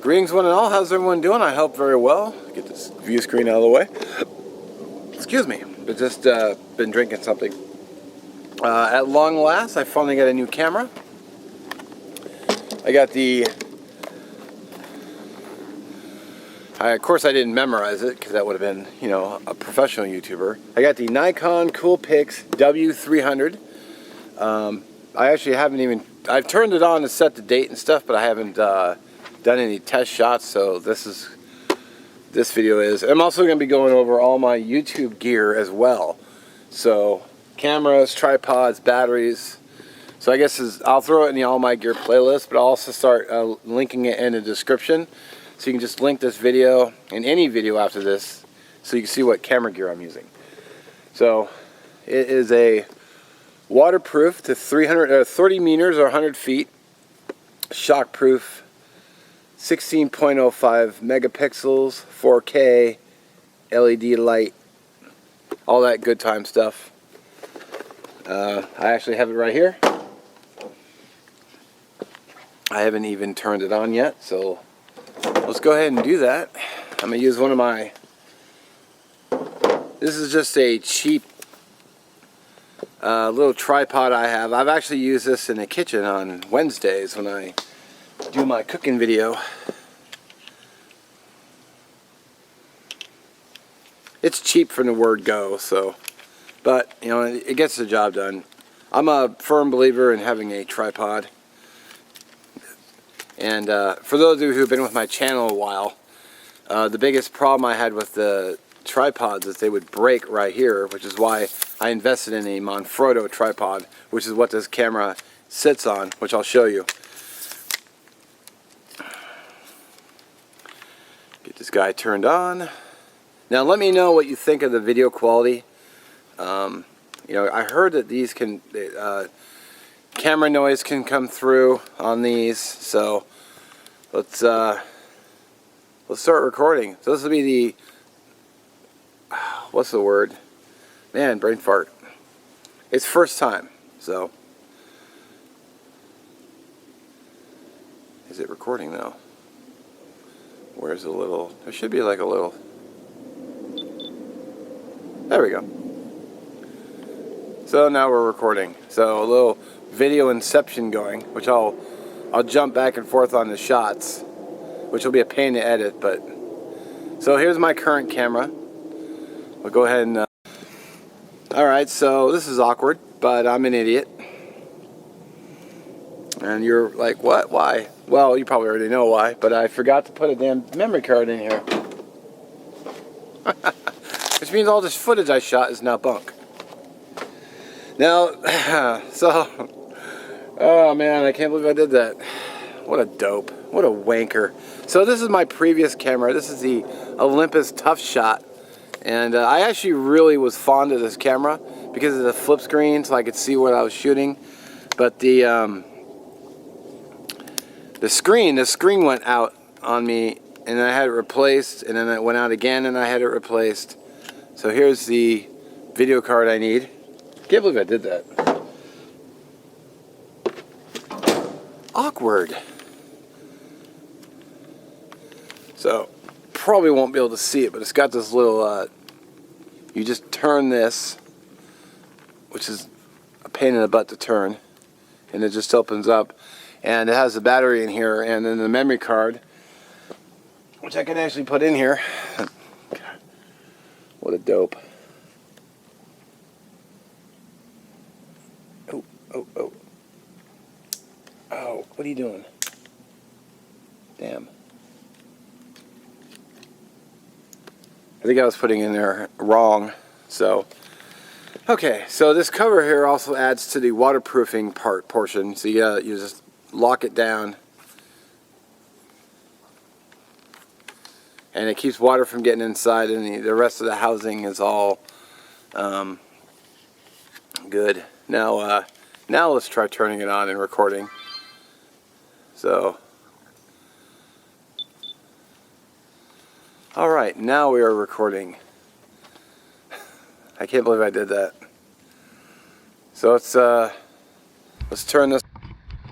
Greetings one and all, how's everyone doing? I hope very well. Get this view screen out of the way. Excuse me, but just been drinking something. At long last, I finally got a new camera. I got the... of course I didn't memorize it, because that would have been, you know, a professional YouTuber. I got the Nikon Coolpix W300. I actually haven't even... I've turned it on to set the date and stuff, but I haven't done any test shots, so this video is. I'm also going to be going over all my YouTube gear as well. So, cameras, tripods, batteries. So I guess I'll throw it in the All My Gear playlist, but I'll also start linking it in the description. So you can just link this video and any video after this so you can see what camera gear I'm using. So it is a waterproof to 30 meters or 100 feet, shockproof, 16.05 megapixels, 4K, LED light, all that good time stuff. I actually have it right here. I haven't even turned it on yet, so let's go ahead and do that. I'm going to use one of my... This is just a cheap little tripod I have. I've actually used this in the kitchen on Wednesdays when I do my cooking video. It's cheap from the word go, so... But, you know, it gets the job done. I'm a firm believer in having a tripod. And for those of you who've been with my channel a while, the biggest problem I had with the tripods is they would break right here, which is why I invested in a Manfrotto tripod, which is what this camera sits on, which I'll show you. Get this guy turned on. Now let me know what you think of the video quality. You know, I heard that these can... camera noise can come through on these, so let's start recording. So this will be the what's the word? Man, brain fart. It's first time, so is it recording now? Where's the little? There should be like a little. There we go. So now we're recording. So a little video inception going, which I'll jump back and forth on the shots, which will be a pain to edit. But so here's my current camera. We'll go ahead and alright, so this is awkward, but I'm an idiot. And you're like, what? Why? Well, you probably already know why, but I forgot to put a damn memory card in here. Which means all this footage I shot is now bunk. Now, so, oh man, I can't believe I did that. What a dope. What a wanker. So this is my previous camera. This is the Olympus Tough Shot. And I actually really was fond of this camera because of the flip screen, so I could see what I was shooting. But the screen went out on me, and I had it replaced, and then it went out again, and I had it replaced. So here's the video card I need. Can't believe I did that. Awkward. So, probably won't be able to see it, but it's got this little, you just turn this, which is a pain in the butt to turn, and it just opens up, and it has the battery in here, and then the memory card, which I can actually put in here. God, what a dope. Oh, what are you doing? Damn. I think I was putting in there wrong. So, okay, so this cover here also adds to the waterproofing portion. So you just lock it down. And it keeps water from getting inside, and the rest of the housing is all good. Now let's try turning it on and recording. So, alright, now we are recording. I can't believe I did that. So let's turn this.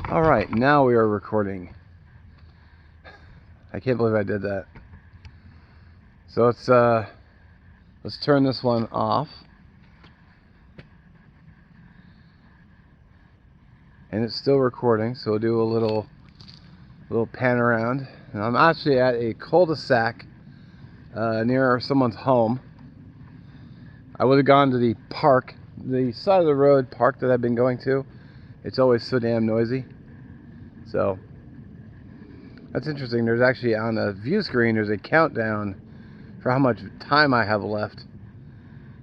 Alright, now we are recording. I can't believe I did that. So let's turn this one off. And it's still recording, so we'll do a little pan around. And I'm actually at a cul-de-sac near someone's home. I would have gone to the park, the side of the road park that I've been going to. It's always so damn noisy. So that's interesting. There's actually on the view screen, there's a countdown for how much time I have left.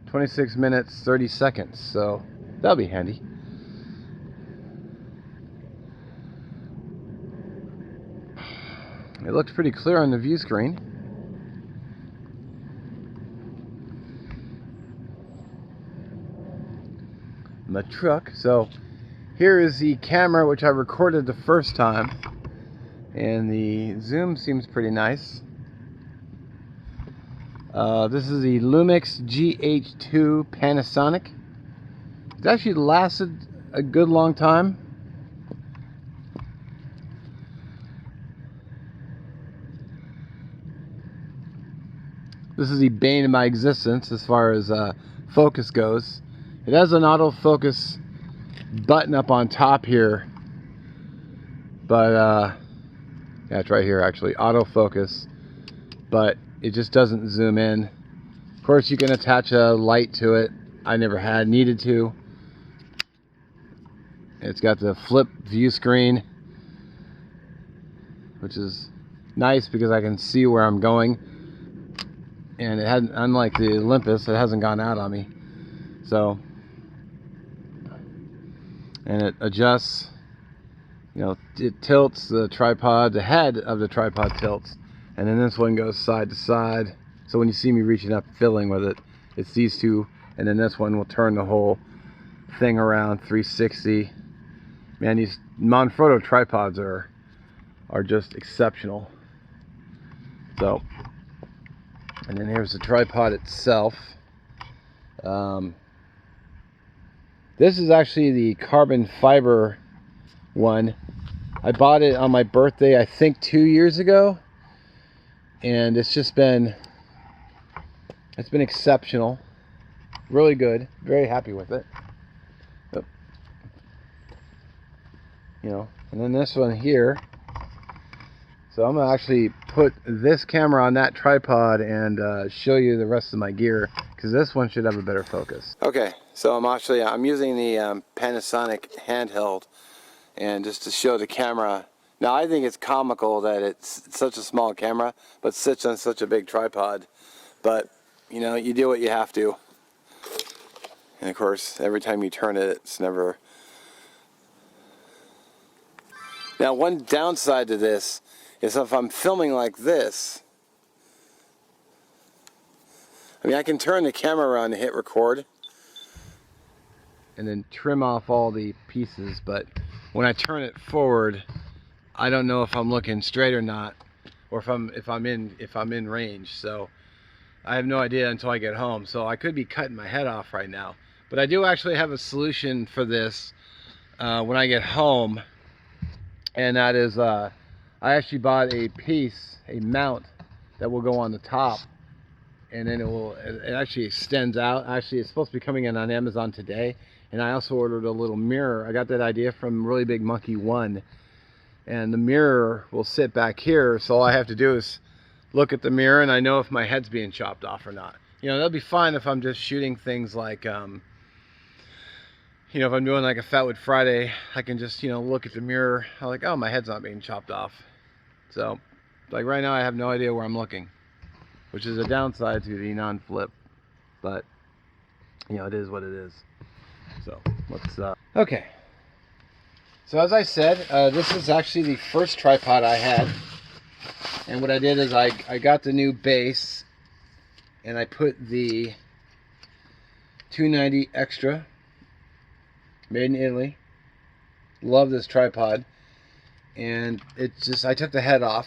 26 minutes, 30 seconds. So that'll be handy. It looks pretty clear on the view screen. The truck. So here is the camera which I recorded the first time, and the zoom seems pretty nice. This is the Lumix GH2 Panasonic. It's actually lasted a good long time. This is the bane of my existence as far as focus goes. It has an autofocus button up on top here, but yeah, it's right here actually, autofocus, but it just doesn't zoom in. Of course, you can attach a light to it. I never needed to. It's got the flip view screen, which is nice because I can see where I'm going. And it hadn't, unlike the Olympus, it hasn't gone out on me. So, and it adjusts, you know, it tilts the tripod, the head of the tripod tilts, and then this one goes side to side. So when you see me reaching up, filling with it, it's these two, and then this one will turn the whole thing around 360. Man, these Manfrotto tripods are just exceptional. So, and then here's the tripod itself. This is actually the carbon fiber one. I bought it on my birthday, I think 2 years ago, and it's been exceptional, really good, very happy with it. Oh. You know, and then this one here. So I'm gonna actually put this camera on that tripod and show you the rest of my gear, because this one should have a better focus. Okay, so I'm using the Panasonic handheld, and just to show the camera. Now I think it's comical that it's such a small camera, but sits on such a big tripod. But you know, you do what you have to. And of course, every time you turn it, it's never. Now, one downside to this is if I'm filming like this, I mean, I can turn the camera around and hit record and then trim off all the pieces, but when I turn it forward, I don't know if I'm looking straight or not, or if I'm in range. So I have no idea until I get home. So I could be cutting my head off right now, but I do actually have a solution for this when I get home, and that is I actually bought a mount that will go on the top, and then it actually extends out. Actually, it's supposed to be coming in on Amazon today, and I also ordered a little mirror. I got that idea from Really Big Monkey 1, and the mirror will sit back here, so all I have to do is look at the mirror and I know if my head's being chopped off or not. You know, that'll be fine if I'm just shooting things like you know, if I'm doing like a Fatwood Friday, I can just, you know, look at the mirror. I'm like, oh, my head's not being chopped off. So, like right now I have no idea where I'm looking, which is a downside to the non-flip, but you know, it is what it is. So let's okay, so as I said, this is actually the first tripod I had, and what I did is I got the new base and I put the 290 Extra, made in Italy. Love this tripod. And it's just, I took the head off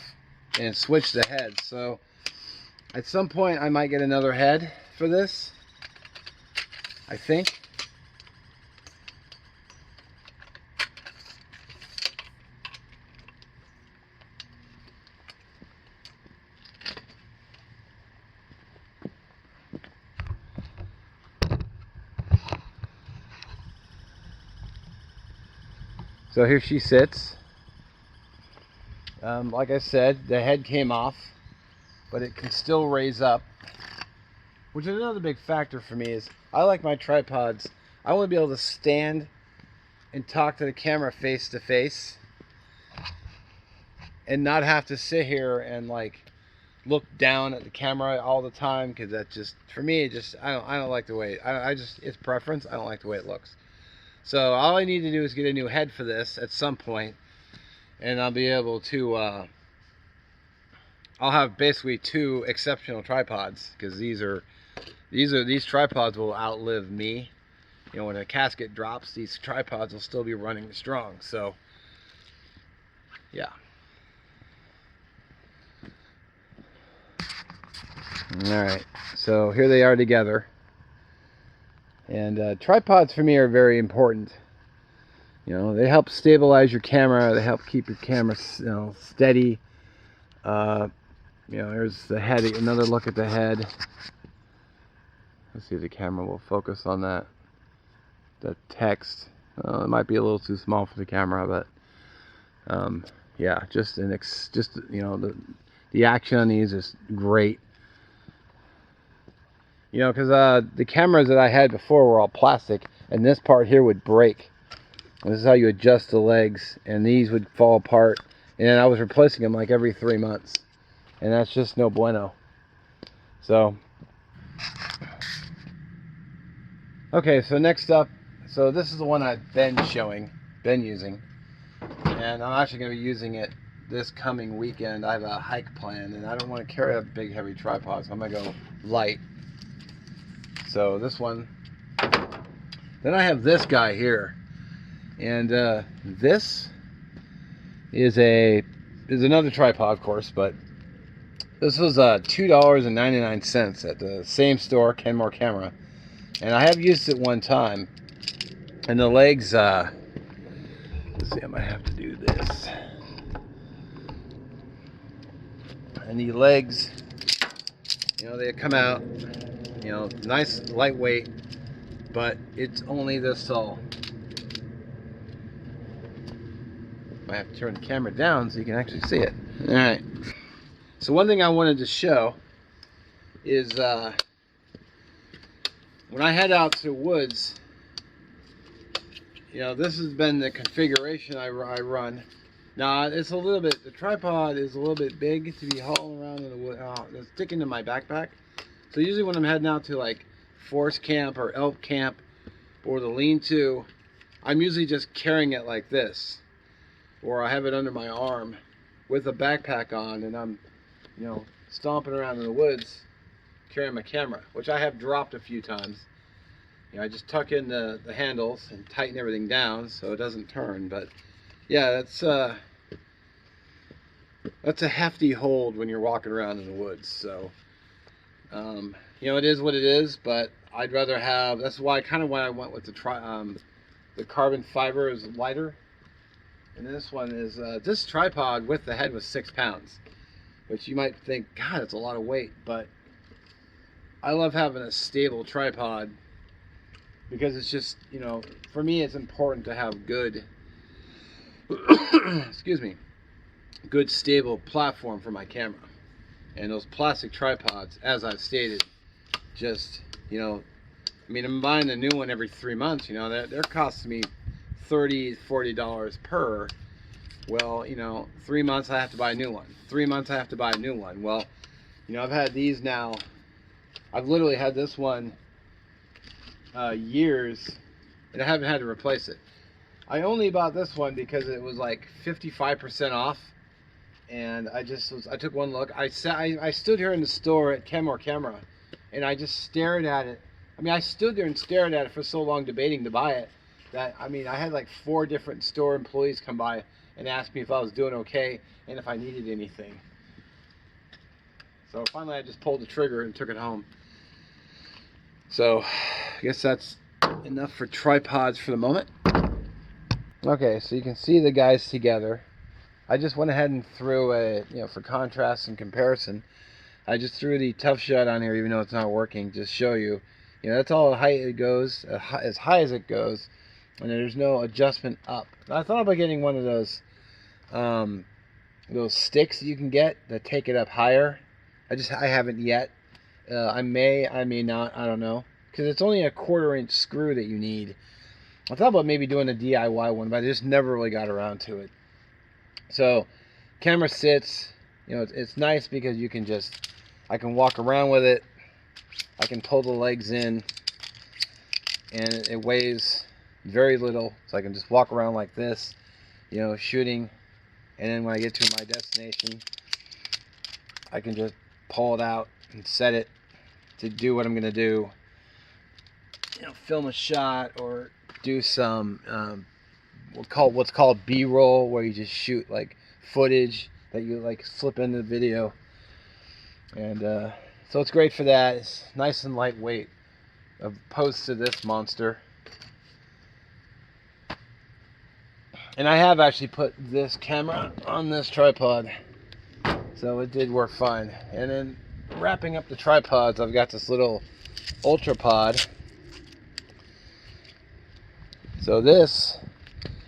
and switched the head. So at some point I might get another head for this, I think. So here she sits. Like I said, the head came off, but it can still raise up, which is another big factor for me. Is I like my tripods, I want to be able to stand and talk to the camera face to face and not have to sit here and like look down at the camera all the time, because that just, for me, it just, I don't like the way it's preference. I don't like the way it looks. So all I need to do is get a new head for this at some point, and I'll be able to I'll have basically two exceptional tripods, because these tripods will outlive me. You know, when a casket drops, these tripods will still be running strong. So yeah. Alright, so here they are together. And tripods for me are very important. You know, they help stabilize your camera, they help keep your camera, you know, steady. You know, there's the head, another look at the head. Let's see if the camera will focus on that. The text, it might be a little too small for the camera, but yeah, just you know, the action on these is great. You know, because the cameras that I had before were all plastic, and this part here would break. And this is how you adjust the legs, and these would fall apart. And I was replacing them like every 3 months, and that's just no bueno. So, okay, so next up, so this is the one I've been using, and I'm actually going to be using it this coming weekend. I have a hike planned, and I don't want to carry a big heavy tripod, so I'm going to go light. So this one. Then I have this guy here, and this is another tripod, of course, but this was $2.99 at the same store, Kenmore Camera, and I have used it one time, and the legs, let's see, I might have to do this, and the legs, you know, they come out, you know, nice lightweight, but it's only this tall. I have to turn the camera down so you can actually see it. Alright, so one thing I wanted to show is when I head out to woods, you know, this has been the configuration I run. Now it's a little bit, the tripod is a little bit big to be hauling around in the wood. It's sticking to my backpack. So usually when I'm heading out to like forest camp or elk camp or the lean-to, I'm usually just carrying it like this, or I have it under my arm with a backpack on, and I'm, you know, stomping around in the woods carrying my camera, which I have dropped a few times. You know, I just tuck in the handles and tighten everything down so it doesn't turn. But yeah, that's a hefty hold when you're walking around in the woods. So you know, it is what it is, but I'd rather have, that's why I went with the carbon fiber is lighter. And this one is, this tripod with the head was 6 pounds, which you might think, God, it's a lot of weight, but I love having a stable tripod because it's just, you know, for me it's important to have good, excuse me, good stable platform for my camera. And those plastic tripods, as I've stated, just, you know, I mean, I'm buying a new one every 3 months, you know, they're costing me $30, $40 per. Well, you know, 3 months I have to buy a new one. 3 months I have to buy a new one. Well, you know, I've had these now, I've literally had this one years, and I haven't had to replace it. I only bought this one because it was like 55% off, and I took one look. I stood here in the store at Kenmore Camera, and I just stared at it. I mean, I stood there and stared at it for so long, debating to buy it, that, I mean, I had like 4 different store employees come by and ask me if I was doing okay and if I needed anything. So finally I just pulled the trigger and took it home. So I guess that's enough for tripods for the moment. Okay, so you can see the guys together. I just went ahead and threw a, you know, for contrast and comparison, I just threw the tough shot on here even though it's not working, just show you. You know, that's all the height it goes, as high as it goes. and there's no adjustment up. I thought about getting one of those sticks that you can get that take it up higher. I haven't yet. I may not. I don't know, because it's only a 1/4 inch screw that you need. I thought about maybe doing a DIY one, but I just never really got around to it. So, camera sits. You know, it's nice because you can I can walk around with it. I can pull the legs in, and it weighs very little, so I can just walk around like this, you know, shooting. And then when I get to my destination, I can just pull it out and set it to do what I'm going to do. You know, film a shot or do some what's called B-roll, where you just shoot like footage that you like slip into the video. And so it's great for that. It's nice and lightweight, opposed to this monster. And I have actually put this camera on this tripod, so it did work fine. And then wrapping up the tripods, I've got this little Ultra Pod. So this,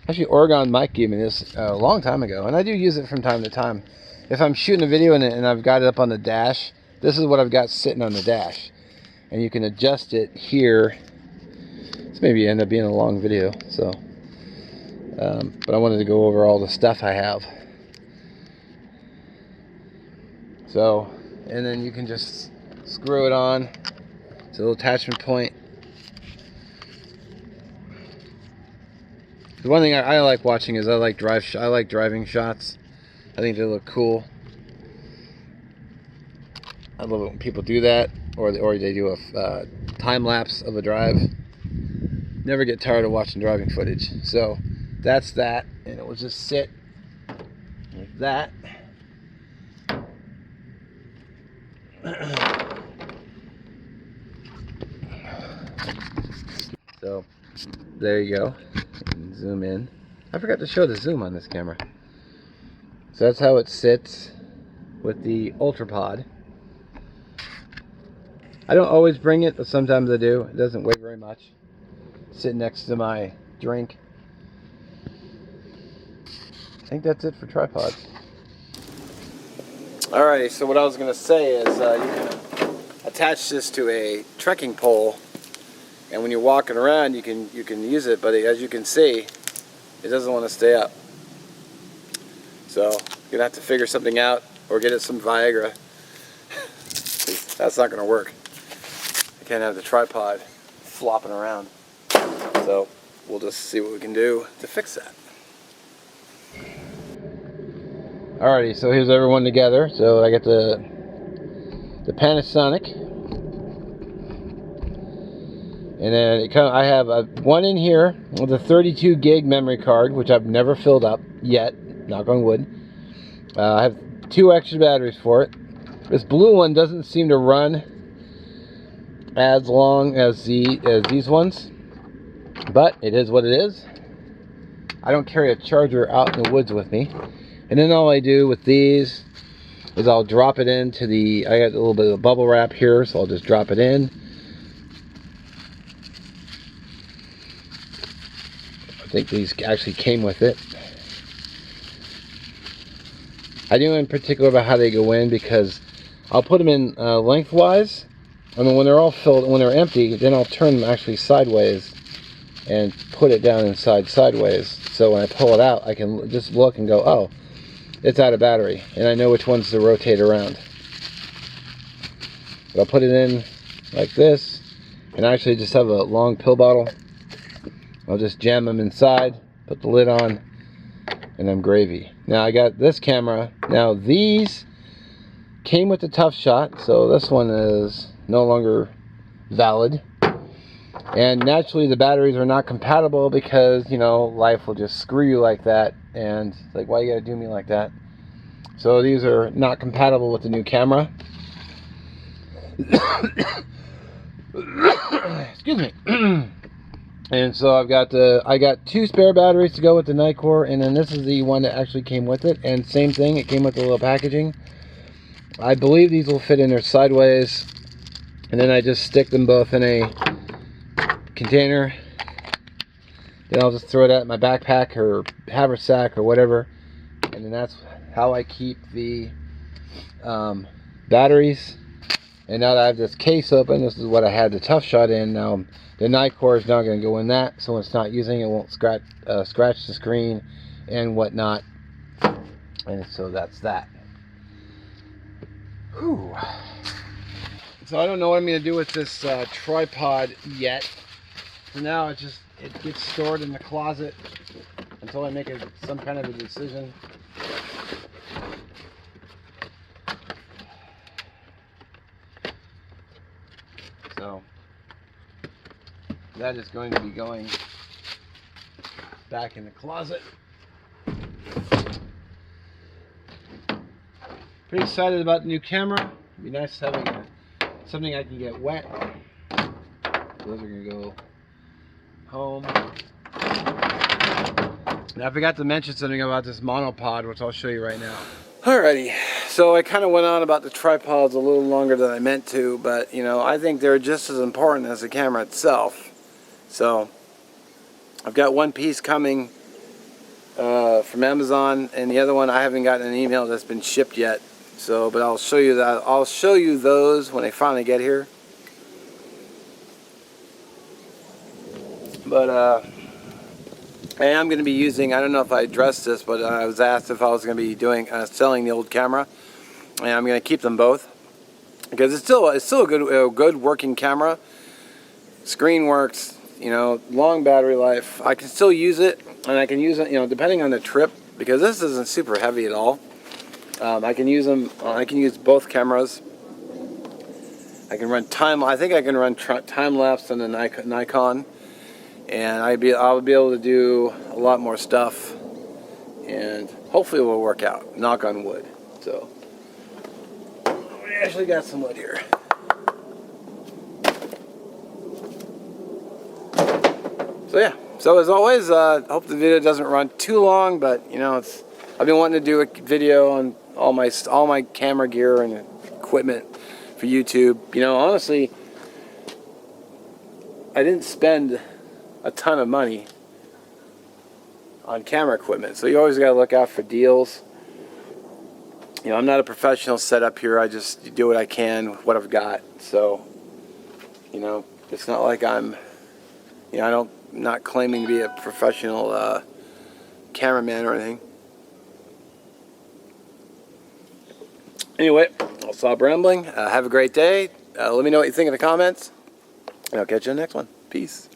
actually Oregon Mike gave me this a long time ago, and I do use it from time to time. If I'm shooting a video and I've got it up on the dash, this is what I've got sitting on the dash. And you can adjust it here. This maybe end up being a long video, so. But I wanted to go over all the stuff I have. So, and then you can just screw it on. It's a little attachment point. The one thing I like watching is I like driving shots. I think they look cool. I love it when people do that, or they do a time lapse of a drive. Never get tired of watching driving footage. So that's that, and it will just sit like that. So there you go. Zoom in. I forgot to show the zoom on this camera. So that's how it sits with the Ultra Pod. I don't always bring it, but sometimes I do. It doesn't weigh very much. Sit next to my drink. I think that's it for tripods. Alrighty, so what I was going to say is you can attach this to a trekking pole, and when you're walking around you can use it, but as you can see, it doesn't want to stay up. So you're going to have to figure something out, or get it some Viagra. That's not going to work. I can't have the tripod flopping around. So we'll just see what we can do to fix that. Alrighty, so here's everyone together. So I got the Panasonic, and then I have one in here with a 32 gig memory card, which I've never filled up yet, knock on wood. I have 2 extra batteries for it. This blue one doesn't seem to run as long as these ones, but it is what it is. I don't carry a charger out in the woods with me. And then all I do with these is I'll drop it into I got a little bit of bubble wrap here, so I'll just drop it in. I think these actually came with it. I knew in particular about how they go in because I'll put them in lengthwise, and then when they're all filled, when they're empty, then I'll turn them actually sideways and put it down inside sideways. So when I pull it out, I can just look and go, oh, it's out of battery, and I know which ones to rotate around. But I'll put it in like this, and I actually just have a long pill bottle. I'll just jam them inside, put the lid on, and I'm gravy. Now I got this camera. Now these came with the Tough Shot, so this one is no longer valid. And naturally the batteries are not compatible because, you know, life will just screw you like that, and it's like, why you gotta do me like that? So these are not compatible with the new camera. Excuse me. And so I got 2 spare batteries to go with the Nikon, and then this is the one that actually came with it, and same thing, it came with a little packaging. I believe these will fit in there sideways, and then I just stick them both in a container Then I'll just throw it at my backpack or haversack or whatever, and then that's how I keep the batteries. And now that I have this case open, this is what I had the Tough Shot in. Now the Nikkor is not going to go in that, so when it's not using it, it won't scratch the screen and whatnot. And so that's that. Whew. So I don't know what I'm going to do with this tripod yet. For now, it gets stored in the closet until I make some kind of a decision. So that is going to be going back in the closet. Pretty excited about the new camera. It'd be nice having something I can get wet. Those are going to go home. Now I forgot to mention something about this monopod, which I'll show you right now. Alrighty, so I kind of went on about the tripods a little longer than I meant to, but you know, I think they're just as important as the camera itself. So I've got one piece coming from Amazon, and the other one I haven't gotten an email that's been shipped yet. So, but I'll show you that. I'll show you those when they finally get here. But I am going to be using, I don't know if I addressed this, but I was asked if I was going to be doing selling the old camera, and I'm going to keep them both because it's still a good working camera. Screen works, you know, long battery life. I can still use it, and I can use it, you know, depending on the trip, because this isn't super heavy at all. I can use them. I can use both cameras. I can run time. I think I can run time lapse on the Nikon, and I'll be able to do a lot more stuff, and hopefully it will work out. Knock on wood. So we actually got some wood here. So yeah. So as always, hope the video doesn't run too long, but you know, I've been wanting to do a video on all my camera gear and equipment for YouTube. You know, honestly, I didn't spend a ton of money on camera equipment, so you always got to look out for deals. You know, I'm not a professional setup here. I just do what I can with what I've got. So, you know, it's not like I'm, you know, I'm not claiming to be a professional cameraman or anything. Anyway, I'll stop rambling. Have a great day. Let me know what you think in the comments, and I'll catch you in the next one. Peace.